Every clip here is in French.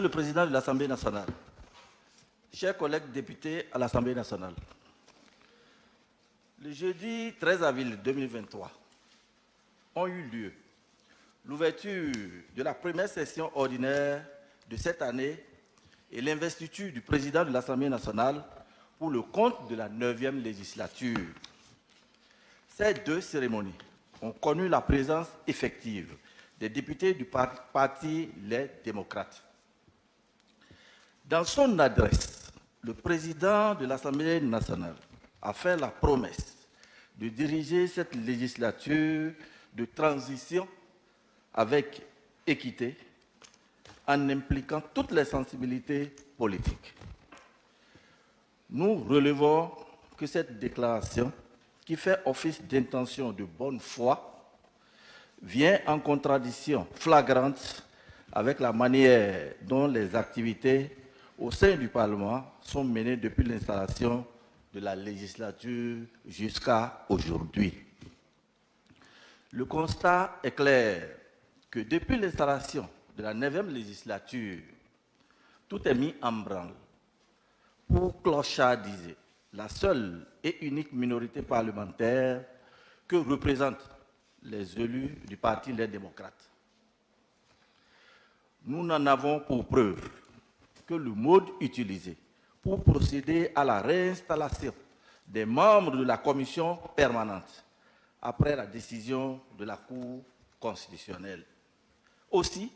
Monsieur le Président de l'Assemblée nationale, chers collègues députés à l'Assemblée nationale, le jeudi 13 avril 2023 ont eu lieu l'ouverture de la première session ordinaire de cette année et l'investiture du Président de l'Assemblée nationale pour le compte de la 9e législature. Ces deux cérémonies ont connu la présence effective des députés du parti Les Démocrates. Dans son adresse, le président de l'Assemblée nationale a fait la promesse de diriger cette législature de transition avec équité, en impliquant toutes les sensibilités politiques. Nous relevons que cette déclaration, qui fait office d'intention de bonne foi, vient en contradiction flagrante avec la manière dont les activités au sein du Parlement sont menées depuis l'installation de la législature jusqu'à aujourd'hui. Le constat est clair que depuis l'installation de la 9e législature, tout est mis en branle pour clochardiser la seule et unique minorité parlementaire que représentent les élus du Parti Les Démocrates. Nous n'en avons pour preuve que le mode utilisé pour procéder à la réinstallation des membres de la commission permanente après la décision de la Cour constitutionnelle. Aussi,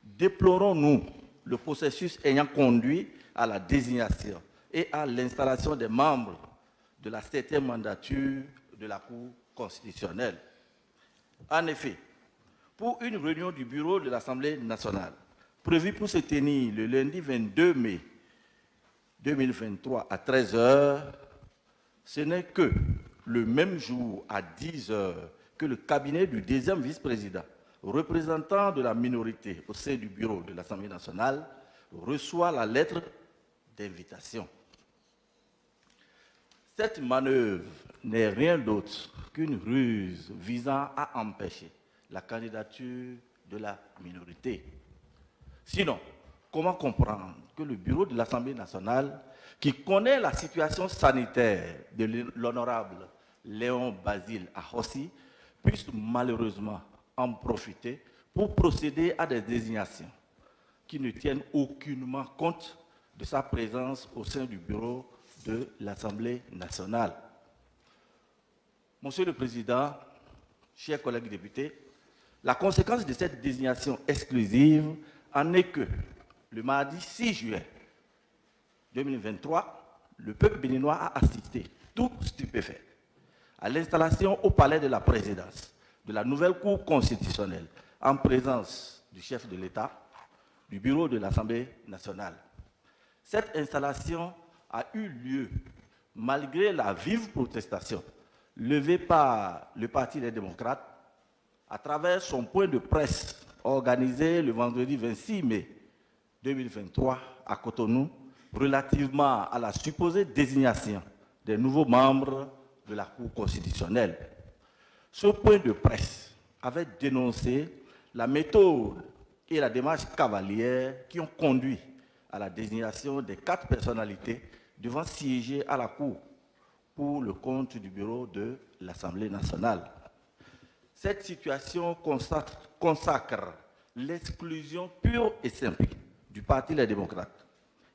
déplorons-nous le processus ayant conduit à la désignation et à l'installation des membres de la 7e mandature de la Cour constitutionnelle. En effet, pour une réunion du bureau de l'Assemblée nationale, prévue pour se tenir le lundi 22 mai 2023 à 13 h, ce n'est que le même jour à 10 h que le cabinet du deuxième vice-président, représentant de la minorité au sein du bureau de l'Assemblée nationale, reçoit la lettre d'invitation. Cette manœuvre n'est rien d'autre qu'une ruse visant à empêcher la candidature de la minorité. Sinon, comment comprendre que le bureau de l'Assemblée nationale, qui connaît la situation sanitaire de l'honorable Léon Basile Ahossi, puisse malheureusement en profiter pour procéder à des désignations qui ne tiennent aucunement compte de sa présence au sein du bureau de l'Assemblée nationale. Monsieur le Président, chers collègues députés, la conséquence de cette désignation exclusive en est que le mardi 6 juin 2023, le peuple béninois a assisté, tout stupéfait, à l'installation au palais de la présidence de la nouvelle Cour constitutionnelle en présence du chef de l'État, du bureau de l'Assemblée nationale. Cette installation a eu lieu malgré la vive protestation levée par le Parti des démocrates à travers son point de presse organisé le vendredi 26 mai 2023 à Cotonou relativement à la supposée désignation des nouveaux membres de la Cour constitutionnelle. Ce point de presse avait dénoncé la méthode et la démarche cavalière qui ont conduit à la désignation des 4 personnalités devant siéger à la Cour pour le compte du bureau de l'Assemblée nationale. Cette situation consacre l'exclusion pure et simple du Parti Les Démocrates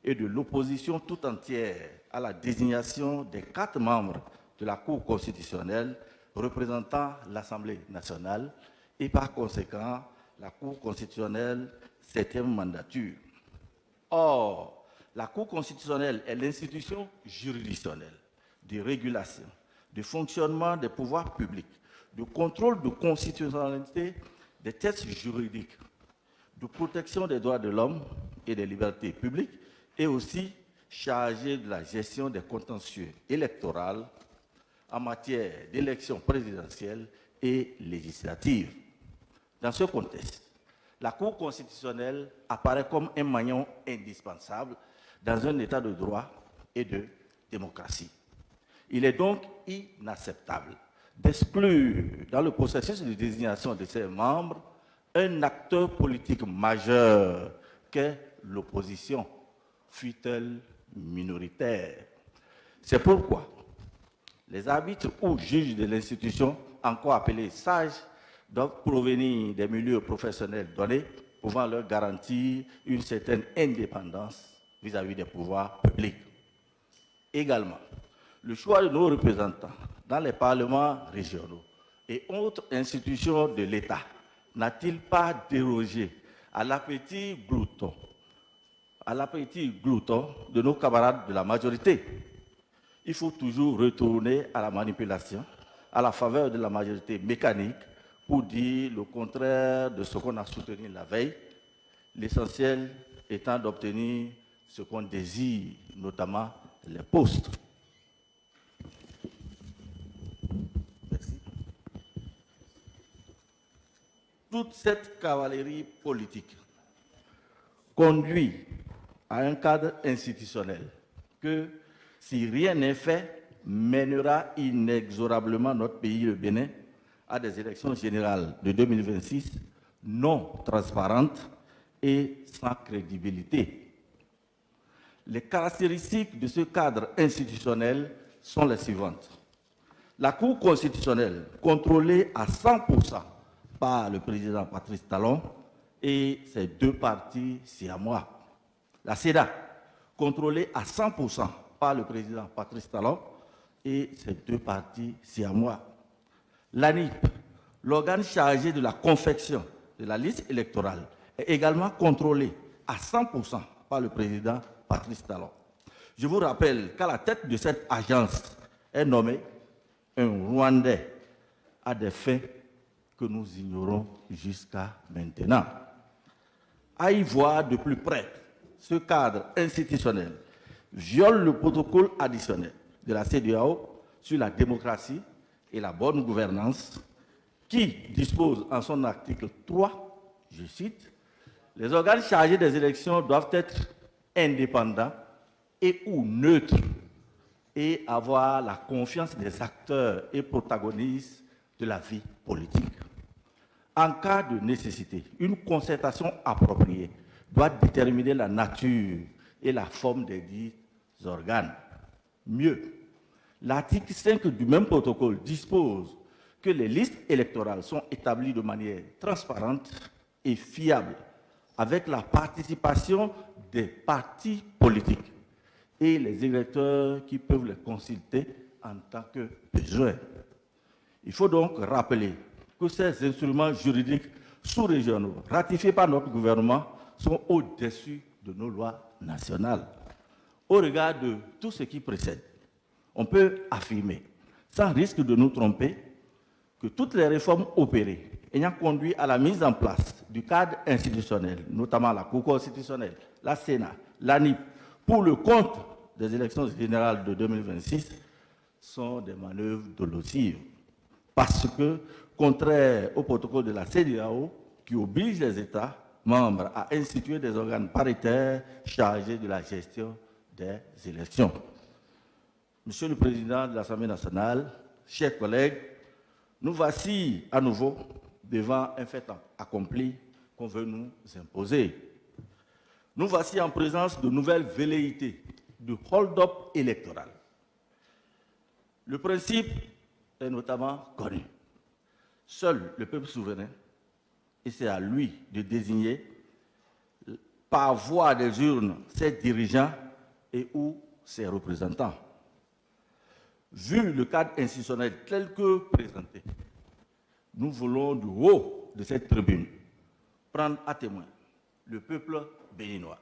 et de l'opposition tout entière à la désignation des 4 membres de la Cour constitutionnelle représentant l'Assemblée nationale et par conséquent la Cour constitutionnelle 7e mandature. Or, la Cour constitutionnelle est l'institution juridictionnelle de régulation, de fonctionnement des pouvoirs publics, de contrôle de constitutionnalité des textes juridiques, de protection des droits de l'homme et des libertés publiques, et aussi chargée de la gestion des contentieux électoraux en matière d'élections présidentielles et législatives. Dans ce contexte, la Cour constitutionnelle apparaît comme un maillon indispensable dans un état de droit et de démocratie. Il est donc inacceptable d'exclure dans le processus de désignation de ses membres un acteur politique majeur qu'est l'opposition, fût-elle minoritaire. C'est pourquoi les arbitres ou juges de l'institution, encore appelés sages, doivent provenir des milieux professionnels donnés, pouvant leur garantir une certaine indépendance vis-à-vis des pouvoirs publics. Également, le choix de nos représentants dans les parlements régionaux et autres institutions de l'État n'a-t-il pas dérogé à l'appétit glouton de nos camarades de la majorité? Il faut toujours retourner à la manipulation, à la faveur de la majorité mécanique, pour dire le contraire de ce qu'on a soutenu la veille, l'essentiel étant d'obtenir ce qu'on désire, notamment les postes. Merci. Toute cette cavalerie politique conduit à un cadre institutionnel que, si rien n'est fait, mènera inexorablement notre pays, le Bénin, à des élections générales de 2026 non transparentes et sans crédibilité. Les caractéristiques de ce cadre institutionnel sont les suivantes. La Cour constitutionnelle, contrôlée à 100% par le président Patrice Talon et ses deux partis siamois. La CEDA, contrôlée à 100% par le président Patrice Talon et ses deux partis siamois. L'ANIP, l'organe chargé de la confection de la liste électorale, est également contrôlé à 100% par le président Patrice Talon. Je vous rappelle qu'à la tête de cette agence est nommé un Rwandais à des fins que nous ignorons jusqu'à maintenant. À y voir de plus près, ce cadre institutionnel viole le protocole additionnel de la CEDEAO sur la démocratie et la bonne gouvernance, qui dispose en son article 3, je cite, « Les organes chargés des élections doivent être indépendants et ou neutres et avoir la confiance des acteurs et protagonistes de la vie politique. En cas de nécessité, une concertation appropriée doit déterminer la nature et la forme des dits organes. Mieux, l'article 5 du même protocole dispose que les listes électorales sont établies de manière transparente et fiable, avec la participation des partis politiques et les électeurs qui peuvent les consulter en tant que besoin. Il faut donc rappeler que ces instruments juridiques sous-régionaux ratifiés par notre gouvernement sont au-dessus de nos lois nationales. Au regard de tout ce qui précède, on peut affirmer, sans risque de nous tromper, que toutes les réformes opérées ayant conduit à la mise en place du cadre institutionnel, notamment la Cour constitutionnelle, la Sénat, l'ANIP, pour le compte des élections générales de 2026, sont des manœuvres dolosives. Parce que, contraire au protocole de la CEDEAO, qui oblige les États membres à instituer des organes paritaires chargés de la gestion des élections. Monsieur le Président de l'Assemblée nationale, chers collègues, nous voici à nouveau devant un fait accompli qu'on veut nous imposer. Nous voici en présence de nouvelles velléités de hold-up électoral. Le principe est notamment connu. Seul le peuple souverain, et c'est à lui de désigner par voie des urnes ses dirigeants et ou ses représentants. Vu le cadre institutionnel tel que présenté, nous voulons du haut de cette tribune prendre à témoin le peuple béninois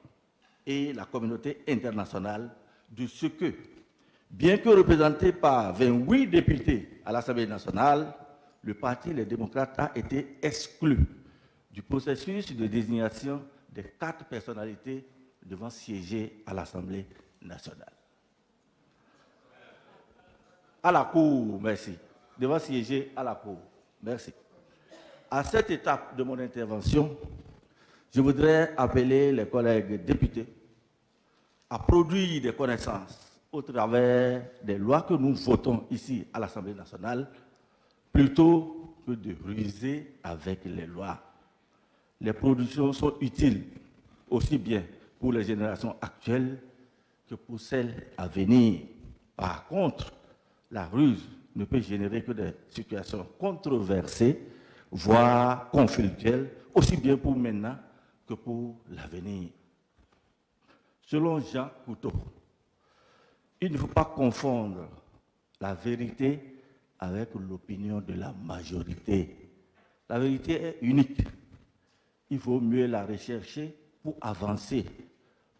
et la communauté internationale de ce que, bien que représenté par 28 députés à l'Assemblée nationale, le Parti Les Démocrates a été exclu du processus de désignation des 4 personnalités devant siéger à l'Assemblée nationale. À la Cour, merci. Devant siéger à la Cour, merci. À cette étape de mon intervention, je voudrais appeler les collègues députés à produire des connaissances au travers des lois que nous votons ici à l'Assemblée nationale, plutôt que de ruser avec les lois. Les productions sont utiles aussi bien pour les générations actuelles que pour celles à venir. Par contre, la ruse ne peut générer que des situations controversées, voire conflictuelles, aussi bien pour maintenant que pour l'avenir. Selon Jean Cocteau, il ne faut pas confondre la vérité avec l'opinion de la majorité. La vérité est unique. Il vaut mieux la rechercher pour avancer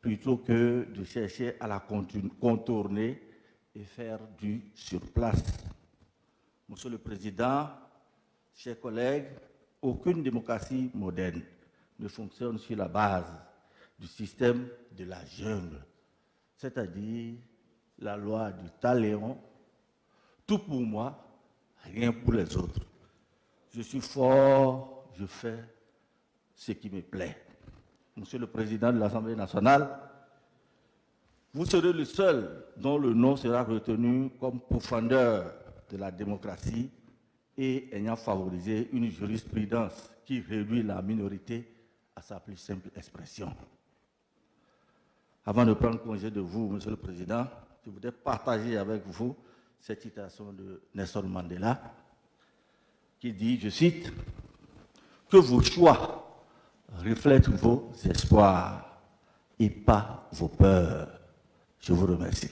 plutôt que de chercher à la contourner et faire du surplace. Monsieur le Président, chers collègues, aucune démocratie moderne ne fonctionne sur la base du système de la jungle, c'est-à-dire la loi du talion, tout pour moi, rien pour les autres. Je suis fort, je fais ce qui me plaît. Monsieur le Président de l'Assemblée nationale, vous serez le seul dont le nom sera retenu comme pourfendeur de la démocratie et ayant favorisé une jurisprudence qui réduit la minorité à sa plus simple expression. Avant de prendre congé de vous, Monsieur le Président, je voudrais partager avec vous cette citation de Nelson Mandela qui dit, je cite, « Que vos choix reflètent vos espoirs et pas vos peurs. » Je vous remercie.